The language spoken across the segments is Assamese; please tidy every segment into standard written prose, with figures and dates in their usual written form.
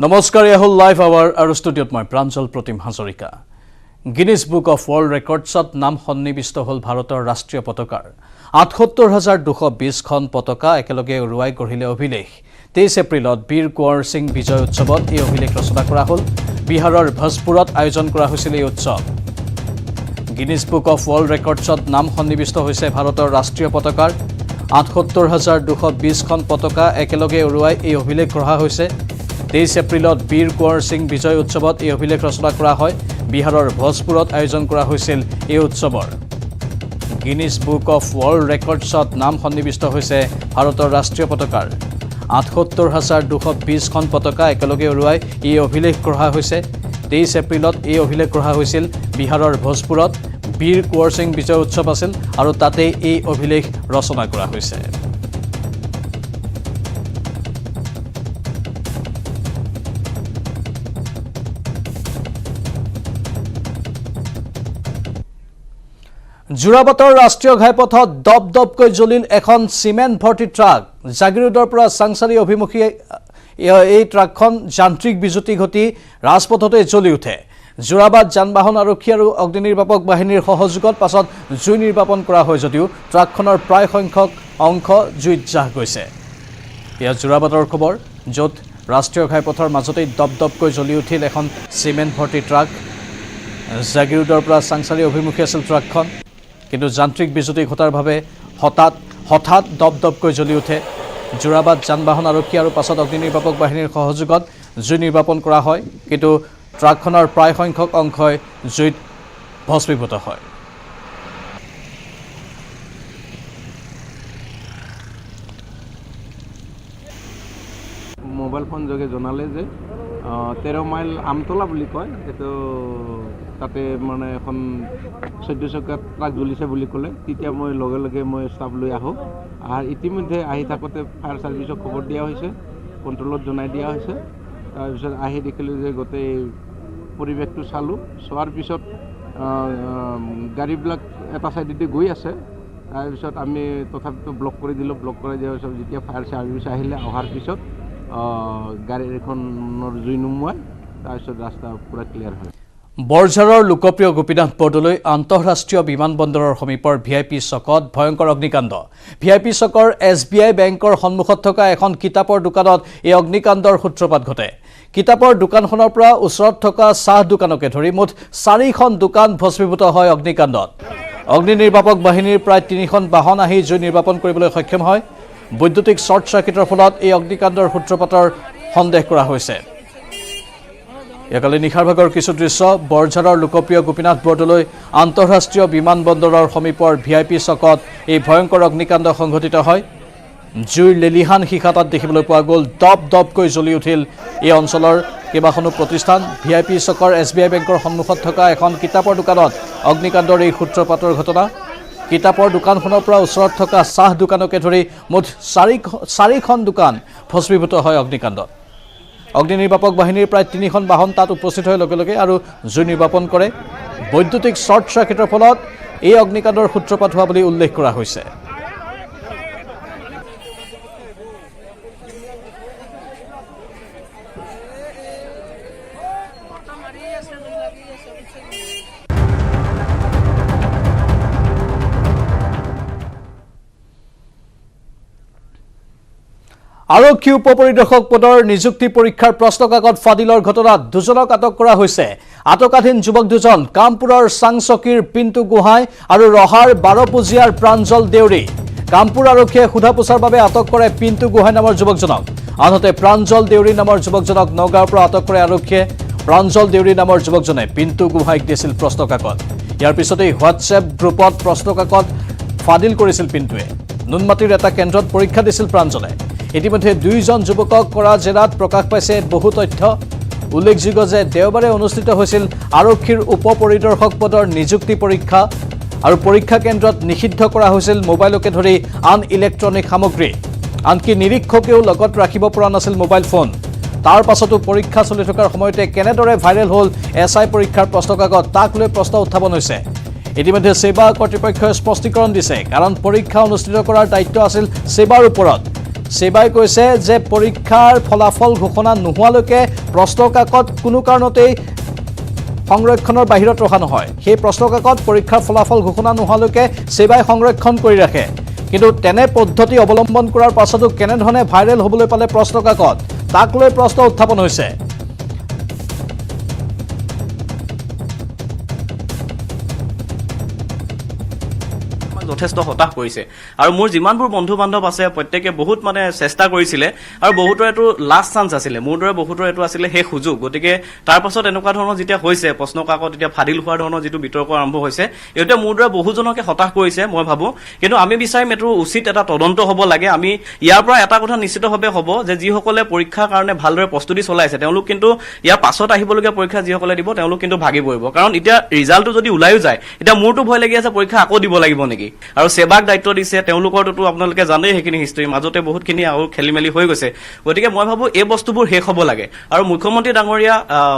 নমস্কাৰ এহল লাইভ আৱাৰ আৰু ষ্টুডিঅ'ত মই Pranjal Pratim Hazarika Guinness book of world ৰেকৰ্ডছত নাম সন্নিবিষ্ট হ'ল ভাৰতৰ ৰাষ্ট্ৰীয় পতাকাৰ ৭৮,২২০খন পতাকা একেলগে উৰুৱাই গঢ়িলে অভিলেখ ২৩ এপ্ৰিলত বীৰ কুঁৱৰ সিং বিজয় উৎসৱত এই অভিলেখ ৰচনা কৰা হ'ল বিহাৰৰ ভজপুৰত আয়োজন কৰা হৈছিল এই উৎসৱ গিনিছ বুক অফ ৱৰ্ল্ড ৰেকৰ্ডছত নাম সন্নিবিষ্ট হৈছে ভাৰতৰ ৰাষ্ট্ৰীয় পতাকাৰ ৭৮,২২০খন পতাকা একেলগে উৰুৱাই এই অভিলেখ গঢ়া হৈছে ২৩ এপ্ৰিলত বীৰ কুঁৱৰ সিং বিজয় উৎসৱত এই অভিলেখ ৰচনা কৰা হয় বিহাৰৰ ভজপুৰত আয়োজন কৰা হৈছিল এই উৎসৱৰ গিনিছ বুক অফ ৱৰ্ল্ড ৰেকৰ্ডছত নাম সন্নিবিষ্ট হৈছে ভাৰতৰ ৰাষ্ট্ৰীয় পতাকাৰ ৭৮,২২০খন পতাকা একেলগে উৰুৱাই এই অভিলেখ গঢ়া হৈছে ২৩ এপ্ৰিলত এই অভিলেখ গঢ়া হৈছিল বিহাৰৰ ভজপুৰত বীৰ কুঁৱৰ সিং বিজয় উৎসৱ আছিল আৰু তাতে এই অভিলেখ ৰচনা কৰা হৈছে যোৰাবাটৰ ৰাষ্ট্ৰীয় ঘাইপথত দপদপকৈ জ্বলিল এখন চিমেণ্ট ভৰ্তি ট্ৰাক জাগিৰোডৰ পৰা চাংচাৰী অভিমুখী এই ট্ৰাকখন যান্ত্ৰিক বিজুতি ঘটি ৰাজপথতে জ্বলি উঠে যোৰাবাট যান-বাহন আৰক্ষী আৰু অগ্নিনিৰ্বাপক বাহিনীৰ সহযোগত পাছত জুই নিৰ্বাপন কৰা হয় যদিও ট্ৰাকখনৰ প্ৰায় সংখ্যক অংশ জুইত জাহ গৈছে এয়া যোৰাবাটৰ খবৰ য'ত ৰাষ্ট্ৰীয় ঘাইপথৰ মাজতেই দপদপকৈ জ্বলি উঠিল এখন চিমেণ্ট ভৰ্তি ট্ৰাক জাগিৰোডৰ পৰা চাংচাৰী অভিমুখী আছিল ট্ৰাকখন কিন্তু যান্ত্ৰিক বিজুতি ঘটাৰ বাবে হঠাৎ দপদপকৈ জ্বলি উঠে যোৰাবাট যান-বাহন আৰক্ষী আৰু পাছত অগ্নিনিৰ্বাপক বাহিনীৰ সহযোগত জুই নিৰ্বাপন কৰা হয় কিন্তু ট্ৰাকখনৰ প্ৰায় সংখ্যক অংশই জুইত ভস্মীভূত হয় মোবাইল ফোন যোগে জনালে যে 13 মাইল আমতলা বুলি কয় এইটো তাতে মানে এখন 14 চকীয়া ট্ৰাক জ্বলিছে বুলি ক'লে তেতিয়া মই লগে লগে মই ষ্টাফ লৈ আহোঁ আৰু ইতিমধ্যে আহি থাকোঁতে ফায়াৰ ছাৰ্ভিচক খবৰ দিয়া হৈছে কণ্ট্ৰলত জনাই দিয়া হৈছে তাৰপিছত আহি দেখিলোঁ যে গোটেই পৰিৱেশটো চালোঁ চোৱাৰ পিছত গাড়ীবিলাক এটা ছাইডেদি গৈ আছে তাৰপিছত আমি তথাপিতো ব্লক কৰি দিলোঁ ব্লক কৰি দিয়াৰ পিছত যেতিয়া ফায়াৰ ছাৰ্ভিচ আহিলে অহাৰ পিছত গাড়ীখনৰ জুই নুমুৱাই তাৰপিছত ৰাস্তা পুৰা ক্লিয়াৰ হয় বৰঝাৰৰ লোকপ্ৰিয় গোপীনাথ বৰদলৈ আন্তঃৰাষ্ট্ৰীয় বিমানবন্দৰৰ সমীপৰ ভিআইপি চকত ভয়ংকৰ অগ্নিকাণ্ড ভিআইপি চকৰ SBI বেংকৰ সন্মুখত থকা এখন কিতাপৰ দোকানত এই অগ্নিকাণ্ডৰ সূত্ৰপাত ঘটে কিতাপৰ দোকানখনৰ পৰা ওচৰত থকা চাহ দোকানকে ধৰি মুঠ 4খন দোকান ভস্মীভূত হয় অগ্নিকাণ্ডত অগ্নিনিৰ্বাপক বাহিনীৰ প্ৰায় 3খন বাহন আহি জুই নিৰ্বাপন কৰিবলৈ সক্ষম হয় বৈদ্যুতিক শ্বৰ্ট চাৰ্কিটৰ ফলত এই অগ্নিকাণ্ডৰ সূত্ৰপাতৰ সন্দেহ কৰা হৈছে একালি নিশাৰ ভাগৰ কিছু দৃশ্য বৰঝাৰৰ লোকপ্ৰিয় গোপীনাথ বৰদলৈ আন্তঃৰাষ্ট্ৰীয় বিমানবন্দৰৰ সমীপৰ ভিআইপি চকত এই ভয়ংকৰ অগ্নিকাণ্ড সংঘটিত হয় জুইৰ লেলিহান শিখা তাত দেখিবলৈ পোৱা গ'ল দপদপকৈ জ্বলি উঠিল এই অঞ্চলৰ কেইবাখনো প্ৰতিষ্ঠান ভিআইপি চকৰ SBI বেংকৰ সন্মুখত থকা এখন কিতাপৰ দোকানত অগ্নিকাণ্ডৰ এই সূত্ৰপাতৰ ঘটনা কিতাপৰ দোকানখনৰ পৰা ওচৰত থকা চাহ দোকানকে ধৰি মুঠ 4খন দোকান ভস্মীভূত হয় অগ্নিকাণ্ডত অগ্নিনিৰ্বাপক বাহিনীৰ প্ৰায় 3খন বাহন তাত উপস্থিত হৈ লগে লগে আৰু জুই নিৰ্বাপন কৰে বৈদ্যুতিক শ্বৰ্ট চাৰ্কিটৰ ফলত এই অগ্নিকাণ্ডৰ সূত্ৰপাত হোৱা বুলি উল্লেখ কৰা হৈছে আৰক্ষী উপপৰিদৰ্শক পদৰ নিযুক্তি পৰীক্ষাৰ প্ৰশ্নকাকত ফাদিলৰ ঘটনাত দুজনক আটক কৰা হৈছে আটকাধীন যুৱক দুজন কামপুৰৰ চাংচকীৰ পিণ্টু গোহাঁই আৰু ৰহাৰ 12 পুজিয়াৰ প্ৰাঞ্জল দেউৰী কামপুৰ আৰক্ষীয়ে সোধা পোছাৰ বাবে আটক কৰে পিণ্টু গোহাঁই নামৰ যুৱকজনক আনহাতে প্ৰাঞ্জল দেউৰী নামৰ যুৱকজনক নগাঁৱৰ পৰা আটক কৰে আৰক্ষীয়ে প্ৰাঞ্জল দেউৰী নামৰ যুৱকজনে পিণ্টু গোহাঁইক দিছিল প্ৰশ্নকাকত ইয়াৰ পিছতেই হোৱাটছএপ গ্ৰুপত প্ৰশ্নকাকত ফাদিল কৰিছিল পিণ্টুৱে নুনমাটিৰ এটা কেন্দ্ৰত পৰীক্ষা দিছিল প্ৰাঞ্জলে ইতিমধ্যে 2জন যুৱকক কৰা জেৰাত প্ৰকাশ পাইছে বহু তথ্য উল্লেখযোগ্য যে দেওবাৰে অনুষ্ঠিত হৈছিল আৰক্ষীৰ উপপৰিদৰ্শক পদৰ নিযুক্তি পৰীক্ষা আৰু পৰীক্ষা কেন্দ্ৰত নিষিদ্ধ কৰা হৈছিল মোবাইলকে ধৰি আন ইলেক্ট্ৰনিক সামগ্ৰী আনকি নিৰীক্ষকেও লগত ৰাখিব পৰা নাছিল মোবাইল ফোন তাৰ পাছতো পৰীক্ষা চলি থকাৰ সময়তে কেনেদৰে ভাইৰেল হ'ল SI পৰীক্ষাৰ প্ৰশ্নকাকত তাক লৈ প্ৰশ্ন উত্থাপন হৈছে ইতিমধ্যে সেবা কৰ্তৃপক্ষই স্পষ্টীকৰণ দিছে কাৰণ পৰীক্ষা অনুষ্ঠিত কৰাৰ দায়িত্ব আছিল সেৱাৰ ওপৰত সেবাই কৈছে যে পৰীক্ষাৰ ফলাফল ঘোষণা নোহোৱালৈকে প্ৰশ্নকাকত কোনো কাৰণতেই সংৰক্ষণৰ বাহিৰত ৰখা নহয়। সেই প্ৰশ্নকাকত পৰীক্ষাৰ ফলাফল ঘোষণা নোহোৱালৈকে সেবাই সংৰক্ষণ কৰি ৰাখে। কিন্তু তেনে পদ্ধতি অৱলম্বন কৰাৰ পাছতো কেনেধৰণে ভাইৰেল হ'বলৈ পালে প্ৰশ্নকাকত, তাক লৈ প্ৰশ্ন উত্থাপন হৈছে। যথেষ্ট হতাশ কৰিছে আৰু মোৰ যিমানবোৰ বন্ধু বান্ধৱ আছে প্ৰত্যেকে বহুত মানে চেষ্টা কৰিছিলে আৰু বহুতৰ এইটো লাষ্ট চান্স আছিলে, মোৰ দৰে বহুতৰ এইটো আছিলে শেষ সুযোগ। গতিকে তাৰ পাছত এনেকুৱা ধৰণৰ যেতিয়া হৈছে প্ৰশ্নকাকত এতিয়া ফাদিল হোৱাৰ ধৰণৰ যিটো বিতৰ্ক আৰম্ভ হৈছে, এতিয়া মোৰ দৰে বহুজনকে হতাশ কৰিছে মই ভাবো। কিন্তু আমি বিচাৰিম এইটো উচিত এটা তদন্ত হ'ব লাগে। আমি ইয়াৰ পৰা এটা কথা নিশ্চিতভাৱে হ'ব যে যিসকলে পৰীক্ষাৰ কাৰণে ভালদৰে প্ৰস্তুতি চলাইছে তেওঁলোক কিন্তু ইয়াৰ পাছত আহিবলগীয়া পৰীক্ষা যিসকলে দিব তেওঁলোক কিন্তু ভাগি পৰিব। কাৰণ এতিয়া ৰিজাল্টটো যদি ওলাইও যায়, এতিয়া মোৰতো ভয় লাগি আছে পৰীক্ষা আকৌ দিব লাগিব নেকি। আৰু সেবাক দায়িত্ব দিছে, তেওঁলোকৰতো আপোনালোকে জানেই সেইখিনি হিষ্ট্ৰী, মাজতে বহুতখিনি আৰু খেলি মেলি হৈ গৈছে। গতিকে মই ভাবো এই বস্তুবোৰ শেষ হ'ব লাগে। আৰু মুখ্যমন্ত্ৰী ডাঙৰীয়া,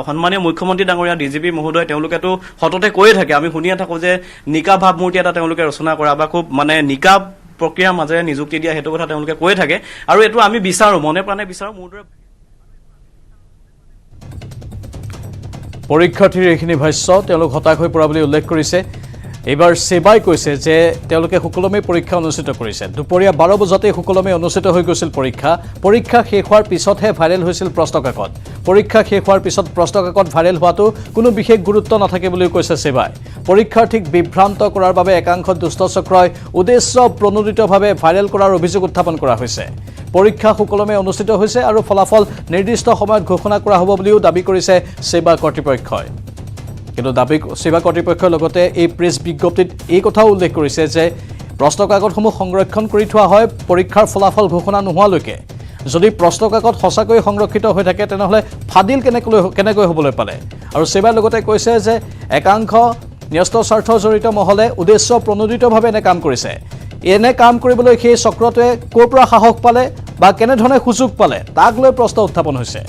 সন্মানীয় মুখ্যমন্ত্ৰী ডাঙৰীয়া ডিজিপি মহোদয় তেওঁলোকেতো সততে কৈয়ে থাকে, আমি শুনিয়ে থাকো যে নিকা ভাৱমূৰ্তি এটা তেওঁলোকে ৰচনা কৰা বা খুব মানে নিকা প্ৰক্ৰিয়াৰ মাজেৰে নিযুক্তি দিয়া, সেইটো কথা তেওঁলোকে কৈয়ে থাকে। আৰু এইটো আমি বিচাৰো, মনে প্ৰাণে বিচাৰো। মোৰ দৰে পৰীক্ষাৰ্থীৰ এইখিনি ভাষ্য তেওঁলোক হতাশ হৈ পৰা বুলি উল্লেখ কৰিছে। এইবাৰ সেবাই কৈছে যে তেওঁলোকে সুকলমে পৰীক্ষা অনুষ্ঠিত কৰিছে। দুপৰীয়া 12 বজাতে সুকলমে অনুষ্ঠিত হৈ গৈছিল পৰীক্ষা। পৰীক্ষা শেষ হোৱাৰ পিছতহে ভাইৰেল হৈছিল প্ৰশ্নকাকত। পৰীক্ষা শেষ হোৱাৰ পিছত প্ৰশ্নকাকত ভাইৰেল হোৱাটো কোনো বিশেষ গুৰুত্ব নাথাকে বুলিও কৈছে সেবাই। পৰীক্ষাৰ্থীক বিভ্ৰান্ত কৰাৰ বাবে একাংশ দুষ্ট চক্ৰই উদ্দেশ্য প্ৰণোদিতভাৱে ভাইৰেল কৰাৰ অভিযোগ উত্থাপন কৰা হৈছে। পৰীক্ষা সুকলমে অনুষ্ঠিত হৈছে আৰু ফলাফল নিৰ্দিষ্ট সময়ত ঘোষণা কৰা হ'ব বুলিও দাবী কৰিছে সেবা কৰ্তৃপক্ষই। কিন্তু সেবা কৰ্তৃপক্ষৰ লগতে এই প্ৰেছ বিজ্ঞপ্তিত এই কথাও উল্লেখ কৰিছে যে প্ৰশ্নকাকতসমূহ সংৰক্ষণ কৰি থোৱা হয় পৰীক্ষাৰ ফলাফল ঘোষণা নোহোৱালৈকে। যদি প্ৰশ্নকাকত সঁচাকৈ সংৰক্ষিত হৈ থাকে তেনেহ'লে ফাদিল কেনেকৈ হ'বলৈ পালে। আৰু সেবাই লগতে কৈছে যে একাংশ ন্যস্ত স্বাৰ্থ জড়িত মহলে উদ্দেশ্য প্ৰণোদিতভাৱে এনে কাম কৰিছে। এনে কাম কৰিবলৈ সেই চক্ৰটোৱে ক'ৰ পৰা সাহস পালে বা কেনেধৰণে সুযোগ পালে তাক লৈ প্ৰশ্ন উত্থাপন হৈছে।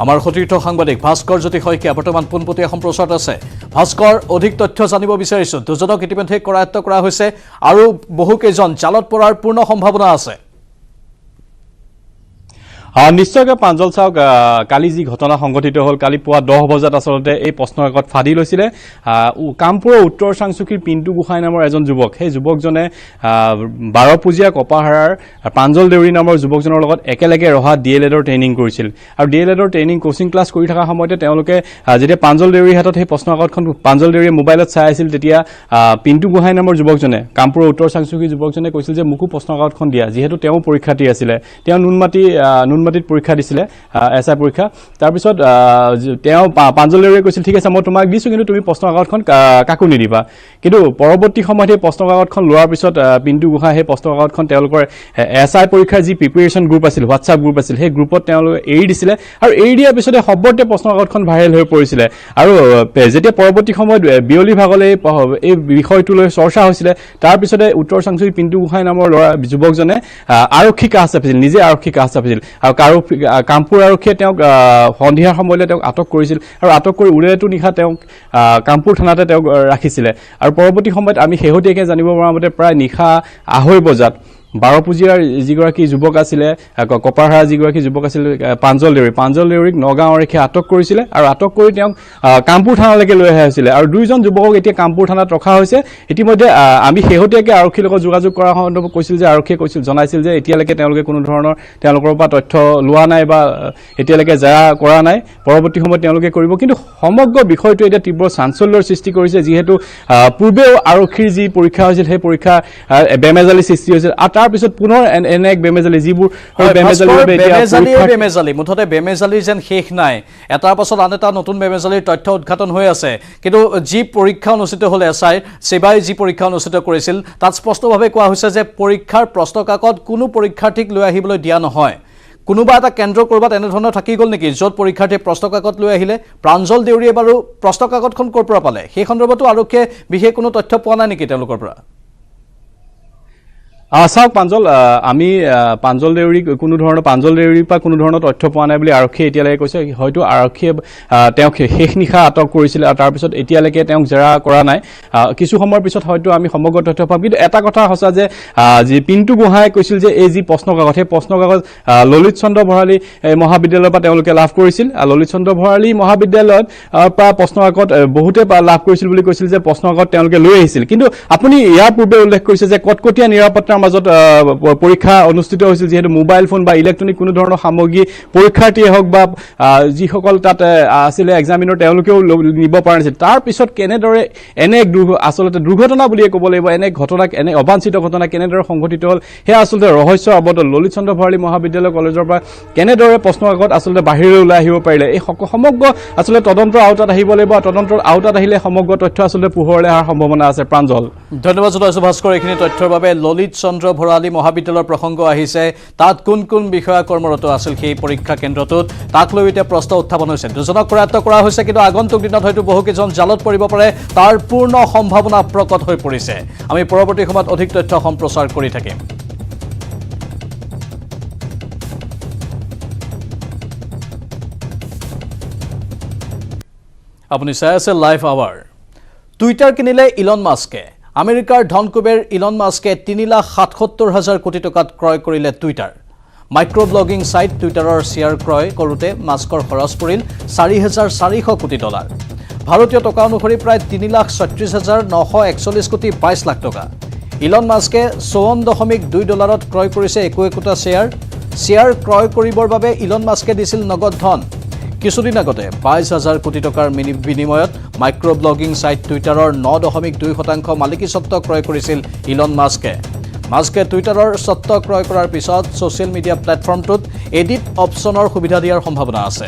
আমাৰ সতীৰ্থ সাংবাদিক ভাস্কৰ জ্যোতি শইকীয়া বৰ্তমান পোনপটীয়া সম্প্ৰচাৰত আছে। ভাস্কৰ, অধিক তথ্য জানিব বিচাৰিছোঁ। দুজনক ইতিমধ্যে কৰায়ত্ব কৰা হৈছে আৰু বহুকেইজন জালত পৰাৰ পূৰ্ণ সম্ভাৱনা আছে। নিশ্চয়কৈ প্ৰাঞ্জল চাওক, কালি যি ঘটনা সংঘটিত হ'ল, কালি পুৱা 10 বজাত আচলতে এই প্ৰশ্নকাকত ফাদিল হৈছিলে। কামপুৰৰ উত্তৰ চাংচুকীৰ পিণ্টু গোহাঁই নামৰ এজন যুৱক, সেই যুৱকজনে 12পুজীয়া কপাহাৰাৰ প্ৰাঞ্জল দেউৰী নামৰ যুৱকজনৰ লগত একেলগে ৰহা DLEDৰ ট্ৰেইনিং কৰিছিল। আৰু DLEDৰ ট্ৰেইনিং কোচিং ক্লাছ কৰি থকা সময়তে তেওঁলোকে যেতিয়া প্ৰাঞ্জল দেউৰীৰ হাতত সেই প্ৰশ্নকাকতখন প্ৰাঞ্জল দেউৰীয়ে মোবাইলত চাই আছিল, তেতিয়া পিণ্টু গোহাঁই নামৰ যুৱকজনে, কামপুৰৰ উত্তৰ চাংচুকীৰ যুৱকজনে কৈছিল যে মোকো প্ৰশ্নকাকতখন দিয়া, যিহেতু তেওঁ পৰীক্ষাৰ্থী আছিলে। তেওঁ নুনমাটিত পৰীক্ষা দিছিলে, SI পৰীক্ষা। তাৰপিছত তেওঁ প্ৰাঞ্জল দেউৰীয়ে কৈছিল ঠিক আছে মই তোমাক দিছোঁ, কিন্তু তুমি প্ৰশ্নকাকতখন কাকো নিদিবা। কিন্তু পৰৱৰ্তী সময়ত সেই প্ৰশ্নকাকতখন লোৱাৰ পিছত পিণ্টু গোহাঁই সেই প্ৰশ্নকাকতখন তেওঁলোকৰ SI পৰীক্ষাৰ যি প্ৰিপেৰেশ্যন গ্ৰুপ আছিল, হোৱাটছআপ গ্ৰুপ আছিল, সেই গ্ৰুপত তেওঁলোকে এৰি দিছিলে। আৰু এৰি দিয়াৰ পিছতে সবতে প্ৰশ্নকাকতখন ভাইৰেল হৈ পৰিছিলে। আৰু যেতিয়া পৰৱৰ্তী সময়ত বিয়লি ভাগলৈ এই বিষয়টো লৈ চৰ্চা হৈছিলে, তাৰপিছতে উত্তৰ চাংচুকীৰ পিণ্টু গোহাঁই নামৰ যুৱকজনে আৰক্ষী কাষ চাপিছিল, নিজে আৰক্ষী কাষ চাপিছিল। আৰু কামপুৰ আৰক্ষীয়ে তেওঁক সন্ধিয়াৰ সময়লৈ তেওঁক আটক কৰিছিল আৰু আটক কৰি উৰেটো নিশা তেওঁক কামপুৰ থানাতে তেওঁক ৰাখিছিলে। আৰু পৰৱৰ্তী সময়ত আমি শেহতীয়াকৈ জানিব পৰা মতে প্ৰায় নিশা 2:30 বজাত 12পুজীয়াৰ যিগৰাকী যুৱক আছিলে, কপাৰহাৰা যিগৰাকী যুৱক আছিল প্ৰাঞ্জল দেউৰীক নগাঁও আৰক্ষীয়ে আটক কৰিছিলে আৰু আটক কৰি তেওঁক কামপুৰ থানালৈকে লৈ অহা হৈছিলে। আৰু দুইজন যুৱকক এতিয়া কামপুৰ থানাত ৰখা হৈছে। ইতিমধ্যে আমি শেহতীয়াকৈ আৰক্ষীৰ লগত যোগাযোগ কৰাৰ সন্দৰ্ভত কৈছিল যে আৰক্ষীয়ে জনাইছিল যে এতিয়ালৈকে তেওঁলোকে কোনো ধৰণৰ তেওঁলোকৰ পৰা তথ্য লোৱা নাই বা এতিয়ালৈকে জেৰা কৰা নাই, পৰৱৰ্তী সময়ত তেওঁলোকে কৰিব। কিন্তু সমগ্ৰ বিষয়টো এতিয়া তীব্ৰ চাঞ্চল্যৰ সৃষ্টি কৰিছে, যিহেতু পূৰ্বেও আৰক্ষীৰ যি পৰীক্ষা হৈছিল সেই পৰীক্ষা বেমেজালি সৃষ্টি হৈছিল। তাৰপিছত পুনৰ এনে এক বেমেজালি, যিবোৰ বেমেজালি মুঠতে বেমেজালি যেন শেষ নাই, এটাৰ পাছত আন এটা নতুন বেমেজালিৰ তথ্য উদ্ঘাটন হৈ আছে। কিন্তু যি পৰীক্ষা অনুষ্ঠিত হ'ল SI সেবাই যি পৰীক্ষা অনুষ্ঠিত কৰিছিল, তাত স্পষ্টভাৱে কোৱা হৈছে যে পৰীক্ষাৰ প্ৰশ্নকাকত কোনো পৰীক্ষাৰ্থীক লৈ আহিবলৈ দিয়া নহয়। কোনোবা এটা কেন্দ্ৰ ক'ৰবাত এনেধৰণৰ থাকি গ'ল নেকি য'ত পৰীক্ষাৰ্থীয়ে প্ৰশ্নকাকত লৈ আহিলে? প্ৰাঞ্জল দেউৰীয়ে বাৰু প্ৰশ্নকাকতখন ক'ৰ পৰা পালে? সেই সন্দৰ্ভতো আৰক্ষীয়ে বিশেষ কোনো তথ্য পোৱা নাই নেকি তেওঁলোকৰ পৰা? চাওক পাঞ্জল আমি পাঞ্জল দেউৰীক কোনো ধৰণৰ পাঞ্জল দেউৰীৰ পৰা কোনো ধৰণৰ তথ্য পোৱা নাই বুলি আৰক্ষীয়ে এতিয়ালৈকে কৈছে হয়তো আৰক্ষীয়ে তেওঁক শেষ নিশা আটক কৰিছিল আৰু তাৰপিছত এতিয়ালৈকে তেওঁক জেৰা কৰা নাই কিছু সময়ৰ পিছত হয়তো আমি সমগ্ৰ তথ্য পাম কিন্তু এটা কথা সঁচা যে যি পিণ্টু গোহাঁই কৈছিল যে এই যি প্ৰশ্ন কাকত সেই প্ৰশ্ন কাকত ললিত চন্দ্ৰ ভৰালী মহাবিদ্যালয়ৰ পৰা তেওঁলোকে লাভ কৰিছিল ললিত চন্দ্ৰ ভৰালী মহাবিদ্যালয়ত পৰা প্ৰশ্ন কাকত বহুতে লাভ কৰিছিল বুলি কৈছিল যে প্ৰশ্ন কাকত তেওঁলোকে লৈ আহিছিল কিন্তু আপুনি ইয়াৰ পূৰ্বে উল্লেখ কৰিছে যে কটকটীয়া নিৰাপত্তাৰ মাজত পৰীক্ষা অনুষ্ঠিত হৈছিল যেহেতু মোবাইল ফোন বা ইলেক্ট্ৰনিক কোনো ধৰণৰ সামগ্ৰী পৰীক্ষাৰ্থীয়ে হওক বা যিসকল তাত আছিলে এক্সামিনৰ তেওঁলোকেও নিব পৰা নাছিল তাৰ পিছত কেনেদৰে এনে আচলতে দুৰ্ঘটনা বুলিয়ে ক'ব লাগিব এনে ঘটনা এনে অবাঞ্ছিত ঘটনা কেনেদৰে সংঘটিত হ'ল সেয়া আচলতে ৰহস্য আবদ্ধ ললিত চন্দ্ৰ ভৰালী মহাবিদ্যালয় কলেজৰ পৰা কেনেদৰে প্ৰশ্ন কাকত আচলতে বাহিৰলৈ ওলাই আহিব পাৰিলে এই সমগ্ৰ আচলতে তদন্তৰ আওতাত আহিব লাগিব তদন্তৰ আওতাত আহিলে সমগ্ৰ তথ্য আচলতে পোহৰলৈ অহাৰ সম্ভাৱনা আছে প্ৰাঞ্জল ধন্যবাদ জনাইছোঁ ভাস্কৰ এইখিনি তথ্যৰ বাবে ললিত চন্দ্ৰ ভৰালী মহাবিদ্যালয়ৰ প্ৰসংগ আহিছে তাত কোন কোন বিষয়া কৰ্মৰত আছিল সেই পৰীক্ষা কেন্দ্ৰটোত তাক লৈ এতিয়া প্ৰশ্ন উত্থাপন হৈছে দুজনক কৰায়ত্ব কৰা হৈছে কিন্তু আগন্তুক দিনত হয়তো বহুকেইজন জালত পৰিব পাৰে তাৰ পূৰ্ণ সম্ভাৱনা প্ৰকট হৈ পৰিছে আমি পৰৱৰ্তী সময়ত অধিক তথ্য সম্প্ৰচাৰ কৰি থাকিম আপুনি চাই আছে লাইভ আৱাৰ টুইটাৰ কিনিলে ইলন মাস্কে আমেৰিকাৰ ধনকুবেৰ ইলন মাস্কে 3,77,000 কোটি টকাত ক্ৰয় কৰিলে টুইটাৰ মাইক্ৰ ব্লগিং সাইট টুইটাৰৰ শ্বেয়াৰ ক্ৰয় কৰোঁতে মাস্কৰ খৰচ পৰিল $4,400 কোটি ভাৰতীয় টকা অনুসৰি প্ৰায় 3,36,941 কোটি 22 লাখ টকা ইলন মাস্কে $54.2 ক্ৰয় কৰিছে একোটা শ্বেয়াৰ ক্ৰয় কৰিবৰ বাবে ইলন মাস্কে দিছিল নগদ ধন কিছুদিন আগতে 22,000 কোটি টকাৰ বিনিময়ত মাইক্ৰ ব্লগিং সাইট টুইটাৰৰ 9.2% মালিকীস্বত্ব ক্ৰয় কৰিছিল ইলন মাস্কে টুইটাৰৰ স্বত্ব ক্ৰয় কৰাৰ পিছত ছ'চিয়েল মিডিয়া প্লেটফৰ্মটোত এডিট অপশ্যনৰ সুবিধা দিয়াৰ সম্ভাৱনা আছে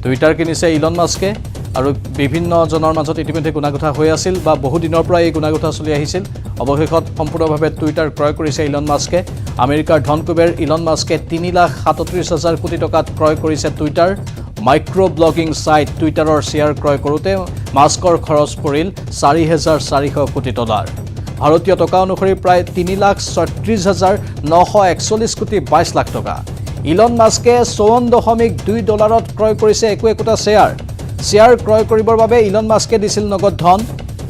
টুইটাৰ কিনিছে ইলন মাস্কে আৰু বিভিন্ন জনৰ মাজত ইতিমধ্যে গুণাগুঠা হৈ আছিল বা বহু দিনৰ পৰা এই গুণাগুঠা চলি আহিছিল অৱশেষত সম্পূৰ্ণভাৱে টুইটাৰ ক্ৰয় কৰিছে ইলন মাস্কে আমেৰিকাৰ ধনকুবেৰ ইলন মাস্কে 3,37,000 কোটি টকাত ক্ৰয় কৰিছে টুইটাৰ মাইক্ৰ ব্লগিং সাইট টুইটাৰৰ শ্বেয়াৰ ক্ৰয় কৰোঁতে মাস্কৰ খৰচ পৰিল $4,400 কোটি ভাৰতীয় টকা অনুসৰি প্ৰায় 3,36,941 কোটি 22 লাখ টকা ইলন মাস্কে $54.2 ক্ৰয় কৰিছে একোটা শ্বেয়াৰ ক্ৰয় কৰিবৰ বাবে ইলন মাস্কে দিছিল নগদ ধন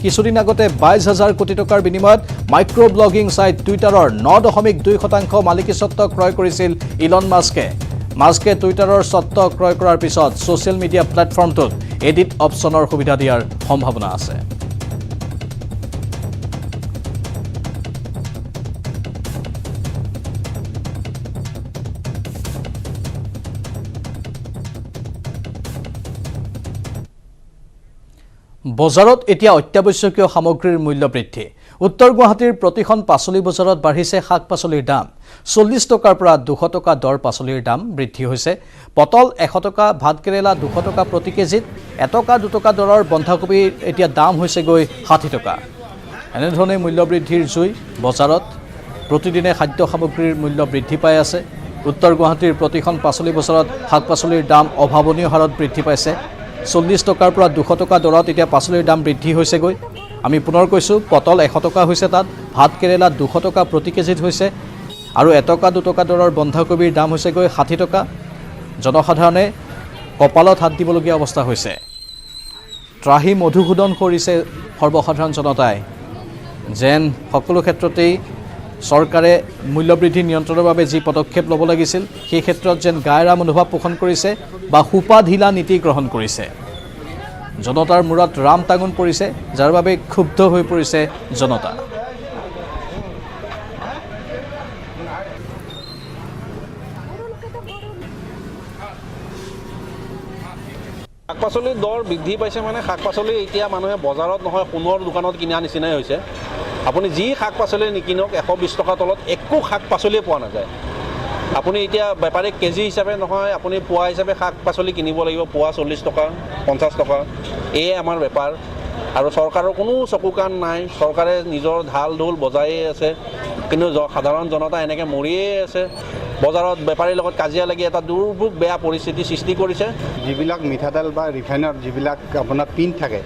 কিছুদিন আগতে 22,000 কোটি টকাৰ বিনিময়ত মাইক্ৰ ব্লগিং সাইট টুইটাৰৰ 9.2% মালিকীস্বত্ব ক্ৰয় কৰিছিল ইলন মাস্কে টুইটাৰৰ স্বত্ব ক্ৰয় কৰাৰ পিছত ছ'চিয়েল মিডিয়া প্লেটফৰ্মটোত এডিট অপশ্যনৰ সুবিধা দিয়াৰ সম্ভাৱনা আছে বজাৰত এতিয়া অত্যাৱশ্যকীয় সামগ্ৰীৰ মূল্য বৃদ্ধি উত্তৰ গুৱাহাটীৰ প্ৰতিখন পাচলি বজাৰত বাঢ়িছে শাক-পাচলিৰ দাম 40 টকাৰ পৰা 200 টকা দৰ পাচলিৰ দাম বৃদ্ধি হৈছে পটল 100 টকা ভাতকেৰেলা 200 টকা প্ৰতি কেজিত 1 টকা 2 টকা দৰৰ বন্ধাকবি এতিয়া দাম হৈছে গৈ 60 টকা এনেধৰণে মূল্য বৃদ্ধিৰ জুই বজাৰত প্ৰতিদিনে খাদ্য সামগ্ৰীৰ মূল্য বৃদ্ধি পাই আছে উত্তৰ গুৱাহাটীৰ প্ৰতিখন পাচলি বজাৰত শাক-পাচলিৰ দাম অভাৱনীয় হাৰত বৃদ্ধি পাইছে 40 টকাৰ পৰা 200 টকা দৰত এতিয়া পাচলিৰ দাম বৃদ্ধি হৈছে গৈ আমি পুনৰ কৈছোঁ পটল 100 টকা হৈছে তাত ভাতকেৰেলা 200 টকা প্ৰতি কেজিত হৈছে আৰু 1 টকা 2 টকা দৰৰ বন্ধাকবিৰ দাম হৈছে গৈ 60 টকা জনসাধাৰণে কপালত হাত দিবলগীয়া অৱস্থা হৈছে ত্ৰাহি মধুসূদন কৰিছে সৰ্বসাধাৰণ জনতাই যেন সকলো ক্ষেত্ৰতেই চৰকাৰে মূল্যবৃদ্ধি নিয়ন্ত্ৰণৰ বাবে যি পদক্ষেপ ল'ব লাগিছিল সেই ক্ষেত্ৰত যেন গায়ৰা মনোভাৱ পোষণ কৰিছে বা সুপা ঢিলা নীতি গ্ৰহণ কৰিছে জনতাৰ মূৰত ৰাম টাঙোন পৰিছে যাৰ বাবে ক্ষুব্ধ হৈ পৰিছে জনতা শাক-পাচলিৰ দৰ বৃদ্ধি পাইছে মানে শাক-পাচলি এতিয়া মানুহে বজাৰত নহয় সোণৰ দোকানত কিনা নিচিনাই হৈছে আপুনি যি শাক-পাচলি নিকিনক 120 টকাৰ তলত একো শাক-পাচলিয়ে পোৱা নাযায় আপুনি এতিয়া বেপাৰীক কেজি হিচাপে নহয় আপুনি পোৱা হিচাপে শাক-পাচলি কিনিব লাগিব পোৱা 40 টকা 50 টকা এয়ে আমাৰ বেপাৰ আৰু চৰকাৰৰ কোনো চকু কাণ নাই চৰকাৰে নিজৰ ঢাল ঢোল বজায়ে আছে কিন্তু সাধাৰণ জনতা এনেকৈ মৰিয়ে আছে বজাৰত বেপাৰীৰ লগত কাজিয়া লাগি এটা দুৰ্ভোগ বেয়া পৰিস্থিতি সৃষ্টি কৰিছে। যিবিলাক মিঠাতেল বা ৰিফাইনৰ যিবিলাক আপোনাৰ পিন থাকে,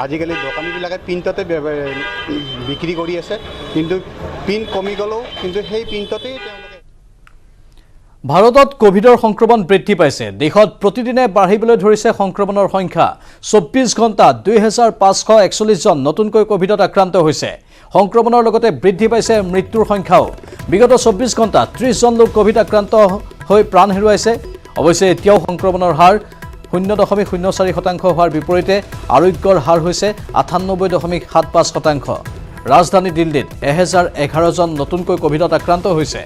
আজিকালি দোকানীবিলাকে পিনটোতে বিক্ৰী কৰি আছে, কিন্তু পিন কমি গ'লেও কিন্তু সেই পিনটোতেই তেওঁলোকে। ভাৰতত কোভিডৰ সংক্ৰমণ বৃদ্ধি পাইছে। দেশত প্ৰতিদিনে বাঢ়িবলৈ ধৰিছে সংক্ৰমণৰ সংখ্যা। 24 ঘণ্টাত 2541 জন নতুনকৈ কোভিডত আক্ৰান্ত হৈছে। সংক্ৰমণৰ লগতে বৃদ্ধি পাইছে মৃত্যুৰ সংখ্যাও। বিগত 24 ঘণ্টাত 30 জন লোক কোভিড আক্ৰান্ত হৈ প্ৰাণ হেৰুৱাইছে। অৱশ্যে এতিয়াও সংক্ৰমণৰ হাৰ 0.04% হোৱাৰ বিপৰীতে আৰোগ্যৰ হাৰ হৈছে 98.75%। ৰাজধানী দিল্লীত 1011 জন নতুনকৈ কোভিডত আক্ৰান্ত হৈছে।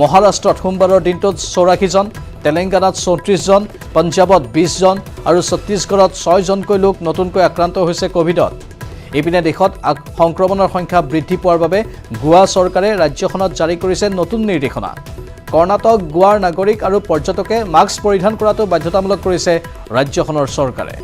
মহাৰাষ্ট্ৰত সোমবাৰৰ দিনটোত 84 জন, তেলেংগানাত 34 জন, পঞ্জাৱত 20 জন আৰু ছত্তীশগড়ত 6 জনকৈ লোক নতুনকৈ আক্ৰান্ত হৈছে কোভিডত। ইপিনে দেশত সংক্ৰমণৰ সংখ্যা বৃদ্ধি পোৱাৰ বাবে গোৱা চৰকাৰে ৰাজ্যখনত জাৰি কৰিছে নতুন নিৰ্দেশনা। কৰ্ণাটক, গোৱাৰ নাগৰিক আৰু পৰ্যটকে মাস্ক পৰিধান কৰাটো বাধ্যতামূলক কৰিছে ৰাজ্যখনৰ চৰকাৰে।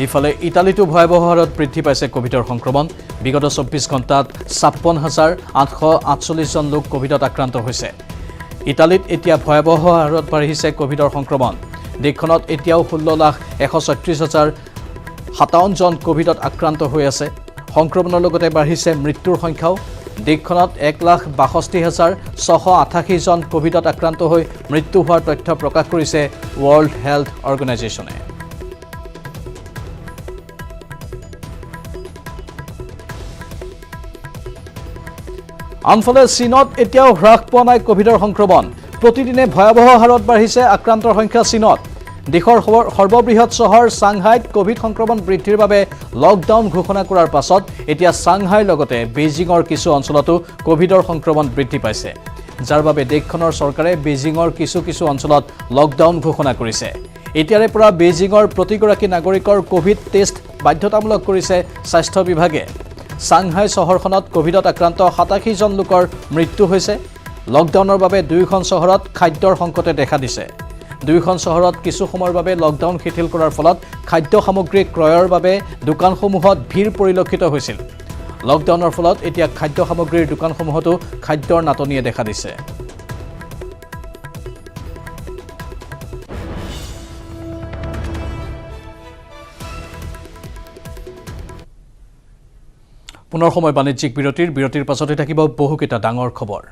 ইফালে ইটালীতো ভয়াৱহ হাৰত বৃদ্ধি পাইছে কোভিডৰ সংক্ৰমণ। বিগত 24 ঘণ্টাত 56,848 জন লোক কোভিডত আক্ৰান্ত হৈছে। ইটালীত এতিয়া ভয়াৱহ হাৰত বাঢ়িছে কোভিডৰ সংক্ৰমণ। দেশখনত এতিয়াও 16,136,057 জন কোভিডত আক্ৰান্ত হৈ আছে। সংক্ৰমণৰ লগতে বাঢ়িছে মৃত্যুৰ সংখ্যাও। দেশখনত 1,62,688 জন কোভিডত আক্ৰান্ত হৈ মৃত্যু হোৱাৰ তথ্য প্ৰকাশ কৰিছে ৱৰ্ল্ড হেল্থ অৰ্গেনাইজেশ্যনে। আনফালে চীনত এতিয়াও হ্ৰাস পোৱা নাই কোভিডৰ সংক্ৰমণ। প্ৰতিদিনে ভয়াৱহ হাৰত বাঢ়িছে আক্ৰান্তৰ সংখ্যা চীনত। দেশৰ সৰ্ববৃহৎ চহৰ চাংহাইত কোভিড সংক্ৰমণ বৃদ্ধিৰ বাবে লকডাউন ঘোষণা কৰাৰ পাছত এতিয়া চাংহাইৰ লগতে বেইজিঙৰ কিছু অঞ্চলতো কোভিডৰ সংক্ৰমণ বৃদ্ধি পাইছে, যাৰ বাবে দেশখনৰ চৰকাৰে বেইজিঙৰ কিছু অঞ্চলত লকডাউন ঘোষণা কৰিছে। এতিয়াৰে পৰা বেইজিঙৰ প্ৰতিগৰাকী নাগৰিকৰ কোভিড টেষ্ট বাধ্যতামূলক কৰিছে স্বাস্থ্য বিভাগে। চাংহাই চহৰখনত কোভিডত আক্ৰান্ত 87 জন লোকৰ মৃত্যু হৈছে। লকডাউনৰ বাবে দুয়োখন চহৰত খাদ্যৰ সংকটে দেখা দিছে। দুয়োখন চহৰত কিছু সময়ৰ বাবে লকডাউন শিথিল কৰাৰ ফলত খাদ্য সামগ্ৰী ক্ৰয়ৰ বাবে দোকানসমূহত ভিৰ পৰিলক্ষিত হৈছিল। লকডাউনৰ ফলত এতিয়া খাদ্য সামগ্ৰীৰ দোকানসমূহতো খাদ্যৰ নাটনিয়ে দেখা দিছে। পুনৰ সময় বাণিজ্যিক বিৰতিৰ পাছতে থাকিব বহুকেইটা ডাঙৰ খবৰ।